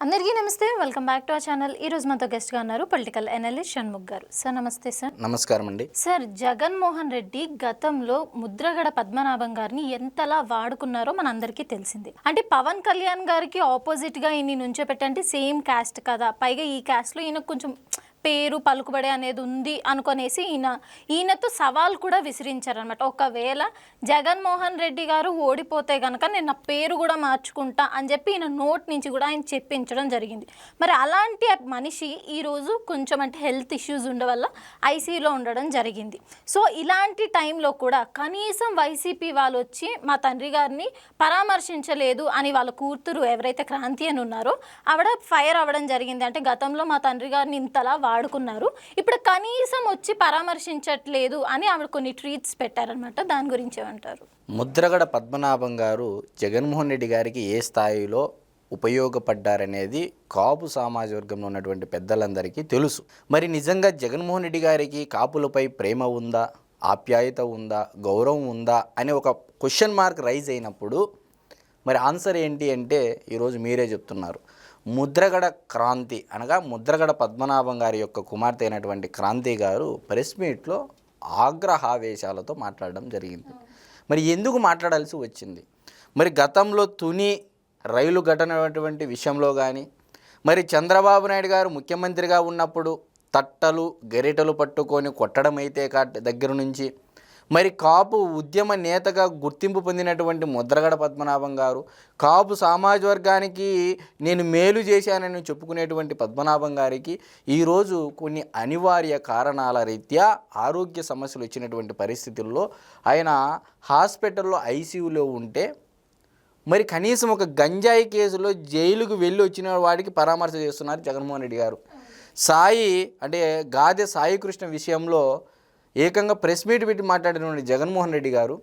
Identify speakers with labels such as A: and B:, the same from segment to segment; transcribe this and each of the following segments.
A: అందరికీ నమస్తే, welcome back to our channel. ఈ రోజు మనతో గెస్ట్ గా ఉన్నారు పొలిటికల్ అనలిస్ట్ షణ్ముఖ్ గారు. సార్ నమస్తే. సార్
B: నమస్కారం అండి.
A: సార్, జగన్మోహన్ రెడ్డి గతంలో ముద్రగడ పద్మనాభం గారిని ఎంతలా వాడుకున్నారో మనందరికీ తెలిసింది. అంటే పవన్ కళ్యాణ్ గారికి ఆపోజిట్ గా ఈయన నుంచో పెట్టంటే సేమ్ క్యాస్ట్ కదా, పైగా ఈ క్యాస్ట్ లో ఈయన కొంచెం పేరు పలుకుబడి అనేది ఉంది అనుకునేసి ఈయనతో సవాల్ కూడా విసిరించారనమాట. ఒకవేళ జగన్మోహన్ రెడ్డి గారు ఓడిపోతే కనుక నేను నా పేరు కూడా మార్చుకుంటా అని చెప్పి ఈయన నోట్ నుంచి కూడా ఆయన చెప్పించడం జరిగింది. మరి అలాంటి మనిషి ఈరోజు కొంచెం అంటే హెల్త్ ఇష్యూస్ ఉండవల్ల ఐసీయూలో ఉండడం జరిగింది. సో ఇలాంటి టైంలో కూడా కనీసం వైసీపీ వాళ్ళు వచ్చి మా తండ్రి గారిని పరామర్శించలేదు అని వాళ్ళ కూతురు ఎవరైతే క్రాంతి అని ఉన్నారో ఆవిడ ఫైర్ అవ్వడం జరిగింది. అంటే గతంలో మా తండ్రి గారిని ఇంతలా వాడుకున్నారు, ఇప్పుడు కనీసం వచ్చి పరామర్శించట్లేదు అని ఆవిడ కొన్ని ట్వీట్స్ పెట్టారనమాట. దాని గురించి ఏమంటారు?
B: ముద్రగడ పద్మనాభం గారు జగన్మోహన్ రెడ్డి గారికి ఏ స్థాయిలో ఉపయోగపడ్డారనేది కాపు సమాజ వర్గంలో ఉన్నటువంటి పెద్దలందరికీ తెలుసు. మరి నిజంగా జగన్మోహన్ రెడ్డి గారికి కాపులపై ప్రేమ ఉందా, ఆప్యాయత ఉందా, గౌరవం ఉందా అనే ఒక క్వశ్చన్ మార్క్ రైజ్ అయినప్పుడు మరి ఆన్సర్ ఏంటి అంటే ఈరోజు మీరే చెప్తున్నారు. ముద్రగడ క్రాంతి అనగా ముద్రగడ పద్మనాభం గారి యొక్క కుమార్తె అయినటువంటి క్రాంతి గారు ప్రెస్ మీట్లో ఆగ్రహావేశాలతో మాట్లాడడం జరిగింది. మరి ఎందుకు మాట్లాడాల్సి వచ్చింది? మరి గతంలో తుని రైలు ఘటనటువంటి విషయంలో కానీ, మరి చంద్రబాబు నాయుడు గారు ముఖ్యమంత్రిగా ఉన్నప్పుడు తట్టలు గరిటలు పట్టుకొని కొట్టడం అయితే దగ్గర నుంచి, మరి కాపు ఉద్యమ నేతగా గుర్తింపు పొందినటువంటి ముద్రగడ పద్మనాభం గారు, కాపు సామాజిక వర్గానికి నేను మేలు చేశానని చెప్పుకునేటువంటి పద్మనాభం గారికి ఈరోజు కొన్ని అనివార్య కారణాల రీత్యా ఆరోగ్య సమస్యలు వచ్చినటువంటి పరిస్థితుల్లో ఆయన హాస్పిటల్లో ఐసీయూలో ఉంటే, మరి కనీసం ఒక గంజాయి కేసులో జైలుకు వెళ్ళి వచ్చిన వాడికి పరామర్శ చేస్తున్నారు జగన్మోహన్ రెడ్డి గారు. గాదె సాయి కృష్ణ విషయంలో ఏకంగా ప్రెస్ మీట్ పెట్టి మాట్లాడిన జగన్మోహన్ రెడ్డి గారు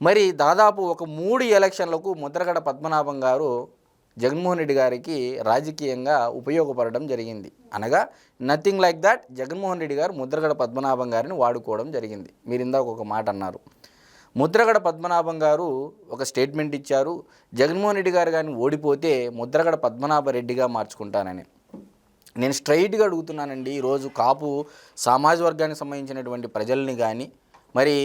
B: మరి దాదాపు ఒక 3 ఎలక్షన్లకు ముద్రగడ పద్మనాభం గారు జగన్మోహన్ రెడ్డి గారికి రాజకీయంగా ఉపయోగపడడం జరిగింది. అనగా nothing like that Jaganmohan Reddy గారు ముద్రగడ పద్మనాభం గారిని వాడుకోవడం జరిగింది. మీరు ఇందాక ఒక మాట అన్నారు. ముద్రగడ పద్మనాభం గారు ఒక స్టేట్మెంట్ ఇచ్చారు, జగన్మోహన్ రెడ్డి గారు కానీ ఓడిపోతే ముద్రగడ పద్మనాభ రెడ్డిగా మార్చుకుంటానని. నేను స్ట్రైట్గా అడుగుతున్నానండి, ఈరోజు కాపు సామాజిక వర్గానికి సంబంధించినటువంటి ప్రజల్ని కానీ మరి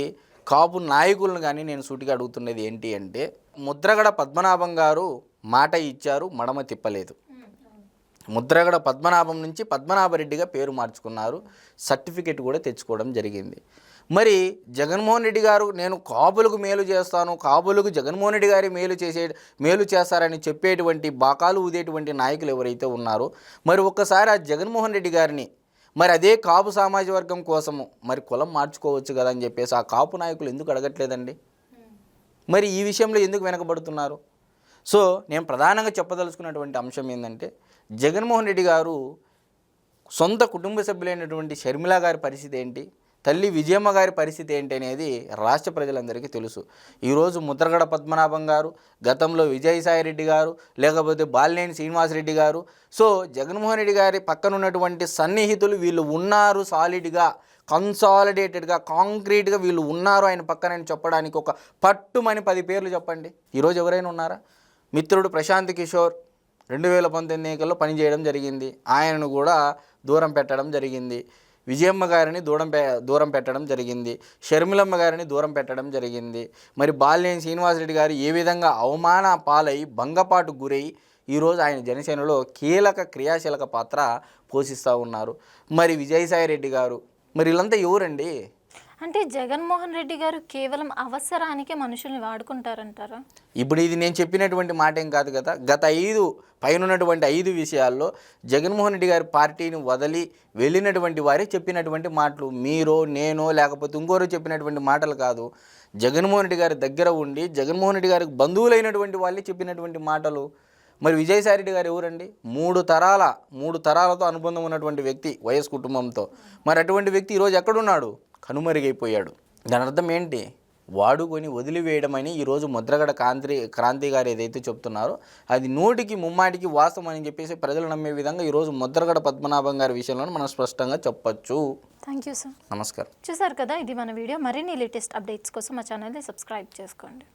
B: కాపు నాయకులను కానీ నేను సూటిగా అడుగుతున్నది ఏంటి అంటే, ముద్రగడ పద్మనాభం గారు మాట ఇచ్చారు, మడమ తిప్పలేదు. ముద్రగడ పద్మనాభం నుంచి పద్మనాభరెడ్డిగా పేరు మార్చుకున్నారు, సర్టిఫికెట్ కూడా తెచ్చుకోవడం జరిగింది. మరి జగన్మోహన్ రెడ్డి గారు నేను కాపులకు మేలు చేస్తాను, కాపులకు జగన్మోహన్ రెడ్డి గారి మేలు చేస్తారని చెప్పేటువంటి బాకాలు ఊదేటువంటి నాయకులు ఎవరైతే ఉన్నారో, మరి ఒక్కసారి ఆ జగన్మోహన్ రెడ్డి గారిని మరి అదే కాపు సామాజిక వర్గం కోసము మరి కులం మార్చుకోవచ్చు కదా అని చెప్పేసి ఆ కాపు నాయకులు ఎందుకు అడగట్లేదండి? మరి ఈ విషయంలో ఎందుకు వెనకబడుతున్నారు? సో నేను ప్రధానంగా చెప్పదలుచుకున్నటువంటి అంశం ఏంటంటే, జగన్మోహన్ రెడ్డి గారు సొంత కుటుంబ సభ్యులైనటువంటి షర్మిల గారి పరిస్థితి ఏంటి, తల్లి విజయమ్మ గారి పరిస్థితి ఏంటి అనేది రాష్ట్ర ప్రజలందరికీ తెలుసు. ఈరోజు ముద్రగడ పద్మనాభం గారు, గతంలో విజయసాయిరెడ్డి గారు, లేకపోతే బాలినేని శ్రీనివాసరెడ్డి గారు, సో జగన్మోహన్ రెడ్డి గారి పక్కన ఉన్నటువంటి సన్నిహితులు వీళ్ళు ఉన్నారు, సాలిడ్గా కన్సాలిడేటెడ్గా కాంక్రీట్గా వీళ్ళు ఉన్నారు ఆయన పక్కన చెప్పడానికి ఒక పట్టుమని 10 పేర్లు చెప్పండి. ఈరోజు ఎవరైనా ఉన్నారా? మిత్రుడు ప్రశాంత్ కిషోర్ 2019 ఎన్నికల్లో పనిచేయడం జరిగింది, ఆయనను కూడా దూరం పెట్టడం జరిగింది. విజయమ్మ గారిని దూరం పెట్టడం జరిగింది, షర్మిలమ్మ గారిని దూరం పెట్టడం జరిగింది. మరి బాలినేని శ్రీనివాసరెడ్డి గారు ఏ విధంగా అవమాన పాలై భంగపాటు గురై ఈరోజు ఆయన జనసేనలో క్రియాశీలక పాత్ర పోషిస్తూ ఉన్నారు. మరి విజయసాయిరెడ్డి గారు, మరి వీళ్ళంతా ఎవరండి?
A: అంటే జగన్మోహన్ రెడ్డి గారు కేవలం అవసరానికే మనుషుల్ని వాడుకుంటారంటారా?
B: ఇప్పుడు ఇది నేను చెప్పినటువంటి మాట ఏం కాదు కదా. గత 5 పైనటువంటి 5 విషయాల్లో జగన్మోహన్ రెడ్డి గారి పార్టీని వదిలి వెళ్ళినటువంటి వారే చెప్పినటువంటి మాటలు. మీరో నేనో లేకపోతే ఇంకోరో చెప్పినటువంటి మాటలు కాదు. జగన్మోహన్ రెడ్డి గారి దగ్గర ఉండి జగన్మోహన్ రెడ్డి గారికి బంధువులైనటువంటి వాళ్ళే చెప్పినటువంటి మాటలు. మరి విజయసాయిరెడ్డి గారు ఎవరండి? 3 తరాలతో అనుబంధం ఉన్నటువంటి వ్యక్తి వైఎస్ కుటుంబంతో. మరి అటువంటి వ్యక్తి ఈరోజు ఎక్కడున్నాడు? కనుమరుగైపోయాడు. దాని అర్థం ఏంటి? వాడుకొని వదిలివేయడం అని ఈరోజు ముద్రగడ క్రాంతి గారు ఏదైతే చెప్తున్నారో అది 100కి 3 వాస్తవం అని చెప్పేసి ప్రజలు నమ్మే విధంగా ఈరోజు ముద్రగడ పద్మనాభం గారి విషయంలో మనం స్పష్టంగా చెప్పొచ్చు.
A: Thank you sir.
B: నమస్కారం.
A: చూసారు కదా, ఇది మన వీడియో. మరిన్ని లేటెస్ట్ అప్డేట్స్ కోసం మా ఛానల్ని సబ్స్క్రైబ్ చేసుకోండి.